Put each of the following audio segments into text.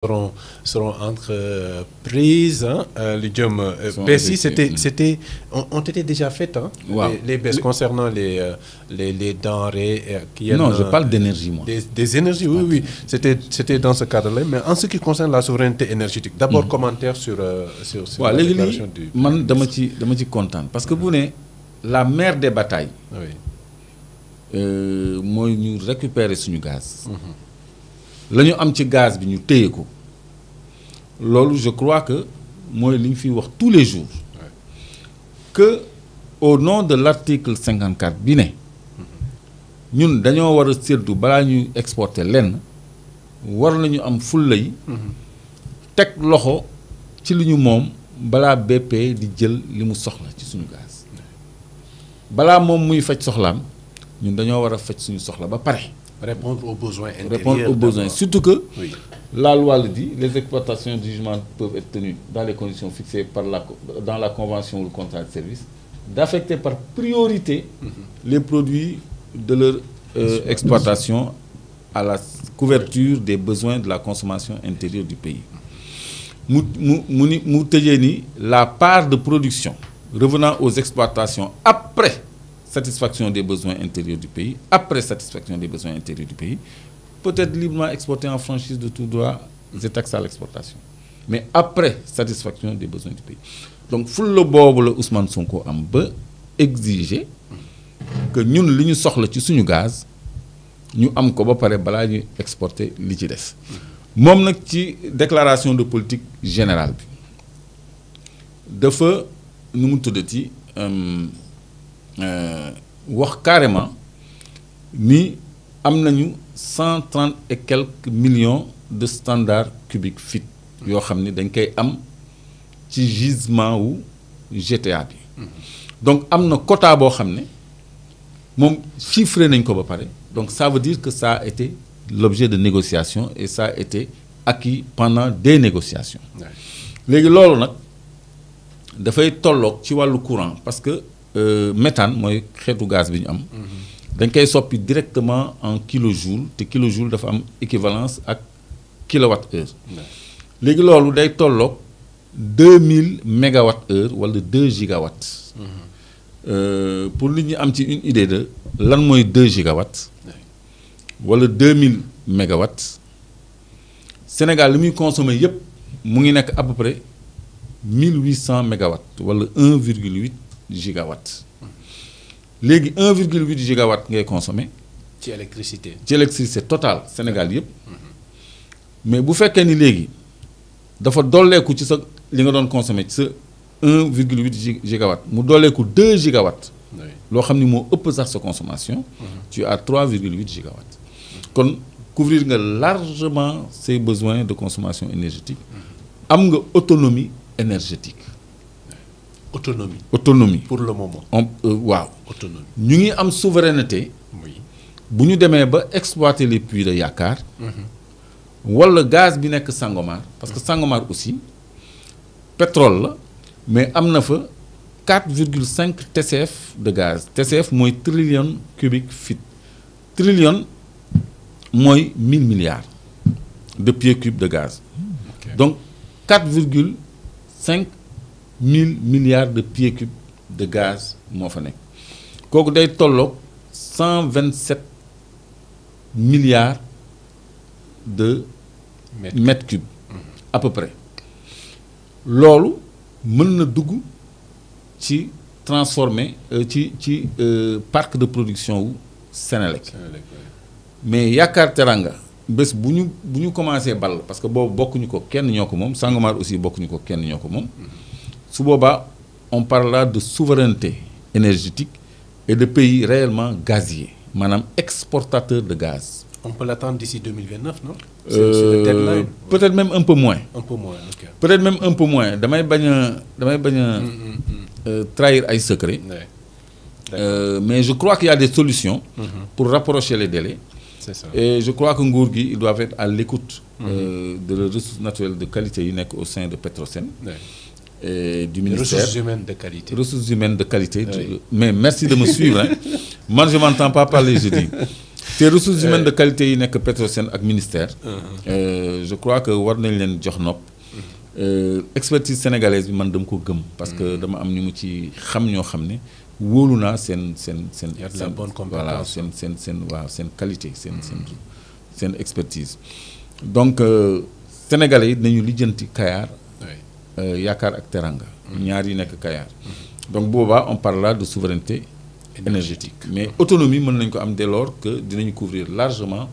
seront entreprises. Les baisses, ont été déjà faites. Wow. Les baisses concernant les denrées. Non, je parle d'énergie, moi. Des énergies, oui. C'était dans ce cadre-là. Mais en ce qui concerne la souveraineté énergétique, d'abord, commentaire sur la déclaration du... Man, dama ci content. Parce que vous n'êtes la mère des batailles. Oui. Moi, nous récupérer ce gaz. La ñu am ci gaz bi ñu téye ko loolu je crois que mooy li ñu fi wax tous les jours que au nom de l'article 54 bi ne ñun dañoo war a séddu balaa ñuy exporter lenn war nañu am fulla yi teg loxo ci li ñu moom balaa BP di jël li mu soxla ci suñu gaz balaa moom muy faj soxlaam ñun dañoo war a faj suñu soxla ba pare. Répondre aux besoins intérieurs. Répondre aux besoins. Surtout que la loi le dit, les exploitations du jugement peuvent être tenues dans les conditions fixées dans la convention ou le contrat de service, d'affecter par priorité les produits de leur exploitation à la couverture des besoins de la consommation intérieure du pays. La part de production revenant aux exploitations après satisfaction des besoins intérieurs du pays, après satisfaction des besoins intérieurs du pays, peut être librement exporté en franchise de tout droit des taxes à l'exportation. Mais après satisfaction des besoins du pays. Donc, il faut que Ousmane Sonko exiger que nous, li ñu soxla ci suñu gaz, ñu am ko ba paré bala ñu exporter li ci dess. Mom nak ci déclaration de politique générale bi. Dafa nu mu tuddati wax carrément ni am nañu 130 et quelques millions de standards cubiques feet yoo xam ni dañ koy am ci gisement wu GTA bi. Donc am na quota boo xam ne moom chiffré nañ ko ba pare donc ça veut dire que ça a été l'objet de négociations et ça a été acquis pendant des négociations. léegi loolu nag dafay tolloog ci wàllu courant parce que méthane mooy xeetu gaz bi ñu am dañ koy soppi directement en kilojoule te kilojoule dafa am équivalence ak kilowatt-heure léegi loolu day tolloog 2000 mégawatt-heure wala 2 gigawatts pour li ñu am ci une idée de lan mooy 2 gigawatts wala 2000 mégawatts Sénégal li muy consommer yépp mu ngi nekk à peu près 1800 mégawatts wala 1,8 gigawatts. Léegi 1,8 gigawatts ngay consommer ci électricité. Ci électricité totale Sénégal yépp. Mais bu fekkee ni léegi dafa dolleeku ci sa li nga doon consommer ci sa 1,8 gigawatts mu dolleeku 2 gigawatts. Loo xam ni moo ëpp sax sa consommation. Tu as 3,8 gigawatts. Kon couvrir nga largement ses besoins de consommation énergétique. Am nga autonomie énergétique. Autonomie. Pour le moment. Waaw. Autonomie. Ñu ngi am souveraineté. Oui. Bu ñu demee ba exploiter les puits de Yakar. Wala gaz bi nekk Sangomar parce que Sangomar aussi pétrole la mais am na fa 4,5 TCF de gaz. TCF mooy trillion cubic feet. Trillion mooy 1000 milliards de pieds cubes de gaz. Okay. Donc 4,5 1000 milliards de pieds cubes de gaz moo fa nekk. Kooku day tolloog 127 milliards de mètres cubes à peu près. Loolu mën na dugg ci transformer ci parc de production wu Sénélec. Mais Yakar Teranga bés bu ñu commencé ball parce que boobu bokkuñu ko kenn ñoo ko moom Sangomar aussi bokkuñu ko kenn ñoo ko moom su boobaa on parlera de souveraineté énergétique et de pays réellement gazier maanaam exportateur de gaz. On peut l'attendre d'ici 2029, non? C'est le deadline. Peut-être même un peu moins. Un peu moins, ok. Peut-être même un peu moins. Damay bañ a trahir ay secret. Mais je crois qu'il y a des solutions pour rapprocher les délais. C'est ça. Et je crois que nguur gi il doit être à l'écoute de les ressources naturelles de qualité yu nekk au sein de Petrosen. Et du ministère. Ressources humaines de qualité. Ressources humaines de qualité. Mais merci de me suivre. Hein. Moi, je ne m'entends pas parler, je dis. te ressources humaines de qualité yi nekk Petrosen ak ministère. Je crois que war nañ leen jox nopp. Expertise sénégalaise bi man dama ko gëm. parce que dama am ñu mu ci xam ñoo xam ne wóolu naa seen voilà seen qualité seen expertise. donc sénégalais yi nañu lijjanti Kayar. yaakaar ak teranga. ñaar yi nekk Kayar. donc boobaa on parle là de souveraineté énergétique mais autonomie mën nañ ko am dès lors que dinañu couvrir largement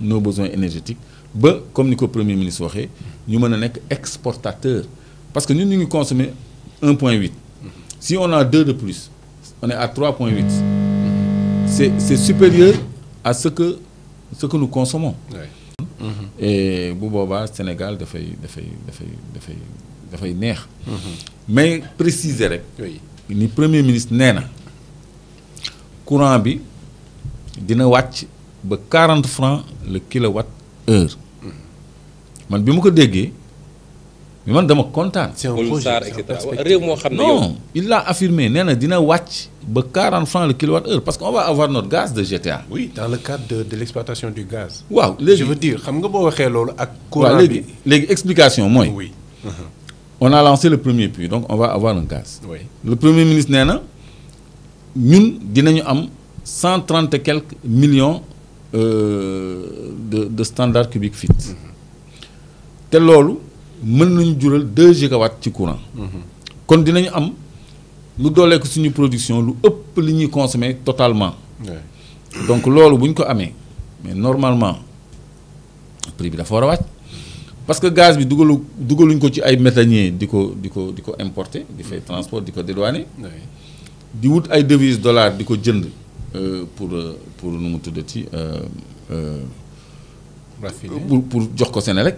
nos besoins énergétiques ba comme ni ko premier ministre waxee ñu mën a nekk exportateur parce que ñun ñu ngi consommer 1,8 si on a 2 de plus on est à 3,8 c'est supérieur à ce que nous consommons. Et bu boobaa Sénégal dafay neex. mais préciser rek. ni premier ministre nee na courant bi dina wàcc ba 40 francs le kilowatt heure. man bi ma ko déggee mais man dama kontaan. c'est un projet réew moo xam ne non il l'a affirmé nee na dina wàcc ba 40 francs le kilowatt heure parce qu'on va avoir notre gaz de GTA. oui dans le cadre de l'exploitation du gaz. waaw léegi je veux dire xam nga boo waxee loolu ak. courant bi léegi explication mooy. oui. on a lancé le premier puits donc on va avoir un gaz. oui le premier ministre nee na ñun dinañu am 130 et quelques millions de standard cubique feet. te loolu mën nañu jural 2 gigawatts ci courant. kon dinañu am lu doolee ko suñu production lu ëpp li ñuy consommer totalement. donc loolu bu ñu ko amee mais normalement prix bi dafa war a wàcc parce que gaz bi dugaluñ ko ci ay méthaniers di ko importer di fay transport di ko dédouaner. di wut ay devises dollars di ko jënd pour nu mu tuddati pour jox ko Senelec.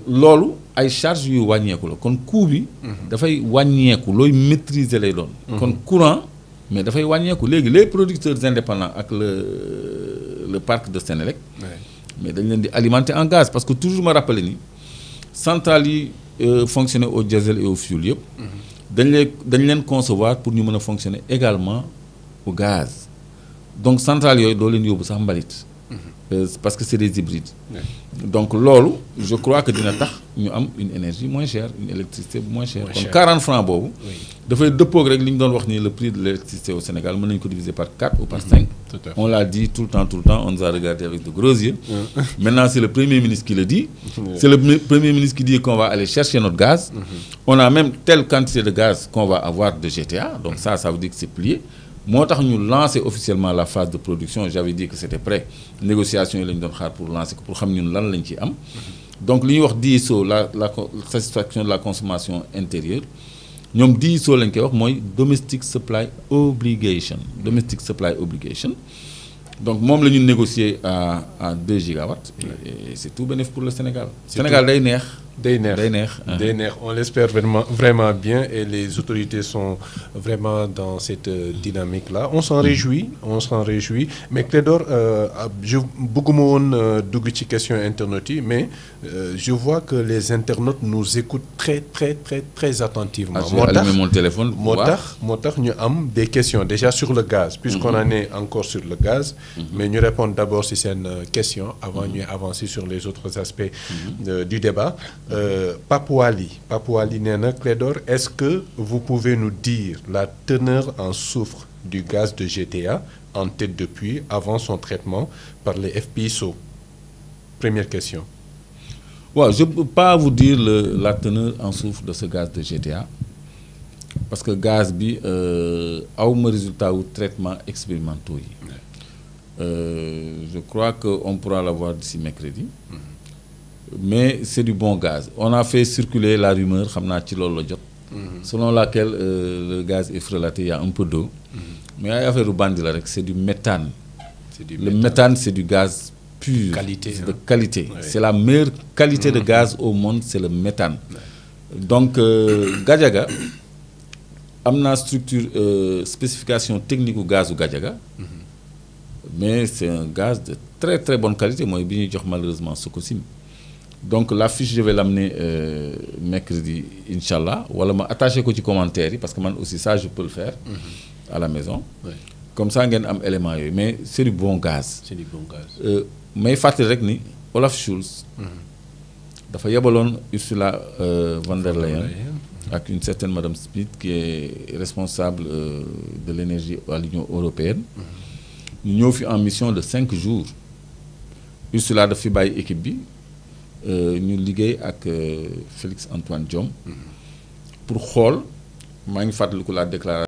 loolu ay charges yu wàññeeku la kon coût bi. dafay wàññeeku looy maîtriser lay doon. kon courant mais dafay wàññeeku léegi les producteurs indépendants ak le parc de Senelec. mais dañ leen di alimenter en gaz parce que toujours ma rappelé ni centrales yi fonctionner au diesel et au fioul yëpp. dañ leen concevoir pour ñu mën a fonctionner également au gaz donc centrales yooyu doo leen yóbbu sax mbalit. parce que c'est des hybrides. donc loolu je crois que dina tax ñu am une énergie moins chère une électricité moins chère. kon 40 francs boobu. dafay dëppoog rek li ñu doon wax ni le prix de l'électricité au Sénégal mën nañu ko diviser par 4 ou par 5. on l'a dit tout le temps on nous a regardé avec de gros yeux. maintenant c'est le premier ministre qui le dit. c'est le premier ministre qui dit qu'on va aller chercher notre gaz. on a même telle quantité de gaz qu'on va avoir de GTA donc ça veut dire que c'est plié. moo tax ñu lancer officiellement la phase de production j'avais dit que c'était prêt négociation yi la ñu doon xaar pour lancer ko pour xam ñun lan lañ ci am donc li ñuy wax DSO la satisfaction de la consommation intérieure ñoom DSO lañ koy wax mooy domestic supply obligation donc moom la ñu négocier à 2 gigawatts et c'est tout bénéfice pour le Sénégal. Sénégal day neex. On l'espère vraiment bien et les autorités sont vraiment dans cette dynamique-là. On s'en réjouit mais Clédor je bëgguma woon dugg ci question internautes yi mais je vois que les internautes nous écoutent très attentivement. J'ai allumé mon téléphone. moo tax ñu am des questions déjà sur le gaz. puisqu'on en est encore sur le gaz. mais ñu répondre d'abord si seen question avant ñuy avancer sur les autres aspects du débat. Pape Wali nee na Clédor est-ce que vous pouvez nous dire la teneur en soufre du gaz de GTA en tête de puits avant son traitement par les FPSO? Première question. waaw je peux pas vous dire la teneur en soufre de ce gaz de GTA parce que gaz bi awma résultat wu traitement expérimentaux yi. Je crois qu'on pourra l'avoir d'ici mercredi. Mais c'est du bon gaz. On a fait circuler la rumeur, selon laquelle le gaz est frelaté, il y a un peu d'eau. Mais c'est du méthane. Le méthane, c'est du gaz pur, de qualité. C'est la meilleure qualité de gaz au monde, c'est le méthane. Donc, Gadiaga, amna structure spécification technique au gaz au Gadiaga. Mais c'est un gaz de très très bonne qualité. Moi, malheureusement, Sokosim. Donc la fiche je vais l'amener mercredi Inch'Allah wala ma attaché ko ci commentaire yi parce que man aussi ça je peux le faire à la maison comme ça ngeen am élément yooyu mais c'est du bon gaz. c'est du bon gaz. may fàttali rek ni Olaf Scholz. dafa yebaloon Ursula von der Leyen avec une certaine Madame Schmidt qui est responsable de l'énergie à l'Union européenne. ñu ñëw fi en mission de 5 jours. Ursula daf fi bàyyi équipe bi ñu liggéey ak Félix Antoine Diome. pour xool maa ngi fàttaliku la déclaration.